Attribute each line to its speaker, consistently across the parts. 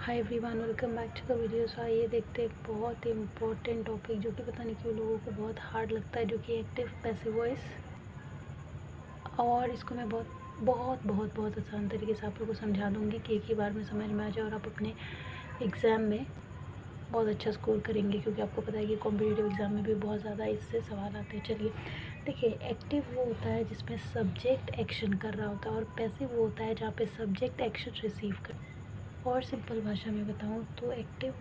Speaker 1: Hi everyone, welcome back to the video. So आइए देखते हैं एक बहुत ही इम्पोर्टेंट टॉपिक जो कि पता नहीं क्यों लोगों को बहुत हार्ड लगता है, जो कि एक्टिव पैसिव वॉइस। और इसको मैं बहुत बहुत बहुत बहुत आसान तरीके से आप लोगों को समझा दूंगी कि एक ही बार में समझ में आ जाए और आप अपने एग्ज़ाम में बहुत अच्छा स्कोर करेंगे, क्योंकि आपको पता है कि कॉम्पिटिटिव एग्ज़ाम में भी बहुत ज़्यादा इससे सवाल आते हैं। चलिए देखिए, एक्टिव वो होता है जिसमें सब्जेक्ट एक्शन कर रहा होता है, और पैसिव वो होता है जहाँ पे सब्जेक्ट एक्शन रिसीव कर। और सिंपल भाषा में बताऊँ तो एक्टिव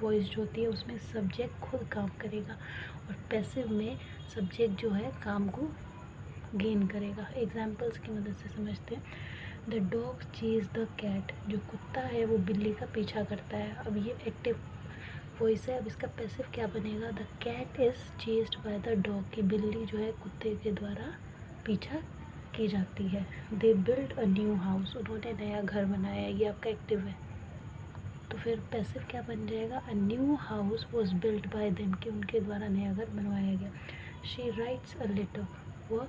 Speaker 1: वॉइस जो होती है उसमें सब्जेक्ट खुद काम करेगा, और पैसिव में सब्जेक्ट जो है काम को गेन करेगा। एग्जाम्पल्स की मदद से समझते हैं। The dog chase the cat, जो कुत्ता है वो बिल्ली का पीछा करता है। अब ये एक्टिव वॉइस है। अब इसका पैसिव क्या बनेगा? The cat is chased by the dog, की बिल्ली जो है कुत्ते के द्वारा पीछा की जाती है। They build a new house, उन्होंने नया घर बनाया। ये आपका एक्टिव है। तो फिर पैसिव क्या बन जाएगा? A new house was built by them, कि उनके द्वारा नया घर बनवाया गया। शी राइट्स अ लेटर, वह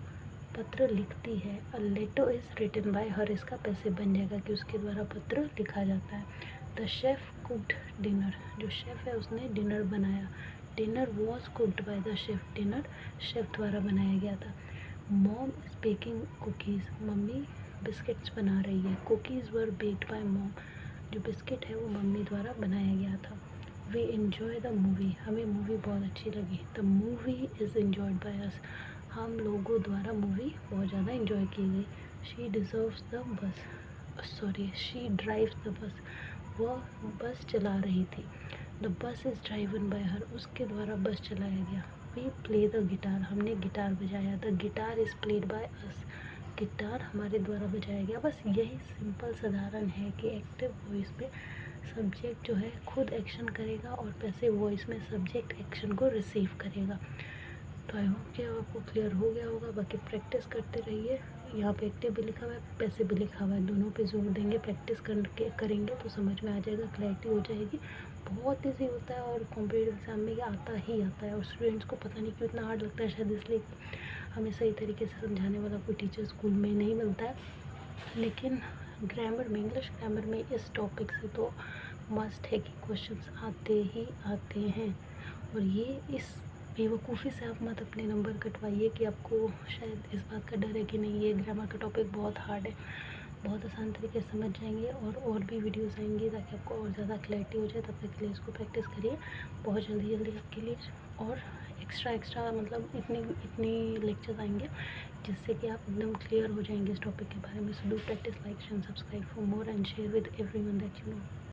Speaker 1: पत्र लिखती है। A letter is written by her, इसका पैसिव बन जाएगा कि उसके द्वारा पत्र लिखा जाता है। द शेफ़ कुक्ड डिनर, जो शेफ़ है उसने डिनर बनाया। Dinner was cooked by the chef, dinner chef द्वारा बनाया गया था। Mom is baking cookies, mummy biscuits बना रही है। कुकीज़ वर बेक्ड बाय मॉम, जो बिस्किट है वो मम्मी द्वारा बनाया गया था। वी इन्जॉय द मूवी, हमें मूवी बहुत अच्छी लगी। The movie is enjoyed by us, हम लोगों द्वारा मूवी बहुत ज़्यादा इन्जॉय की गई। She deserves the bus, she drives the bus, वह बस चला रही थी। The bus is driven by हर, उसके द्वारा बस चलाया गया। वी प्ले द गिटार, हमने गिटार बजाया। The guitar is played by us, guitar हमारे द्वारा बजाया गया। बस यही सिंपल साधारण है कि एक्टिव वॉइस में सब्जेक्ट जो है खुद एक्शन करेगा, और पैसिव वॉइस में सब्जेक्ट एक्शन को रिसीव करेगा। तो आई होप कि आपको क्लियर हो गया होगा। बाकी प्रैक्टिस करते रहिए। यहाँ पे एक्टिव भी लिखा हुआ है, पैसिव भी लिखा हुआ है, दोनों पे जोर देंगे। प्रैक्टिस करके करेंगे तो समझ में आ जाएगा, क्लैरिटी हो जाएगी। बहुत ईजी होता है, और कॉम्पिटिटिव एग्जाम में ये आता ही आता है। और स्टूडेंट्स को पता नहीं क्यों इतना हार्ड लगता है, शायद इसलिए हमें सही तरीके से समझाने वाला कोई टीचर स्कूल में नहीं मिलता है। लेकिन ग्रामर में, इंग्लिश ग्रामर में इस टॉपिक से तो मस्ट है कि क्वेश्चंस आते ही आते हैं। और ये इस बेवकूफ़ी से आप मत अपने नंबर कटवाइए कि आपको शायद इस बात का डर है कि नहीं ये ग्रामर का टॉपिक बहुत हार्ड है। बहुत आसान तरीके से समझ जाएंगे, और भी वीडियोस आएंगी ताकि आपको और ज़्यादा क्लैरिटी हो जाए। तब तक के लिए इसको प्रैक्टिस करिए। बहुत जल्दी जल्दी आपके लिए और एक्स्ट्रा मतलब इतनी इतनी लेक्चर्स आएंगे जिससे कि आप एकदम क्लियर हो जाएंगे इस टॉपिक के बारे में। So do practice, like and subscribe for more, and share with everyone that you know.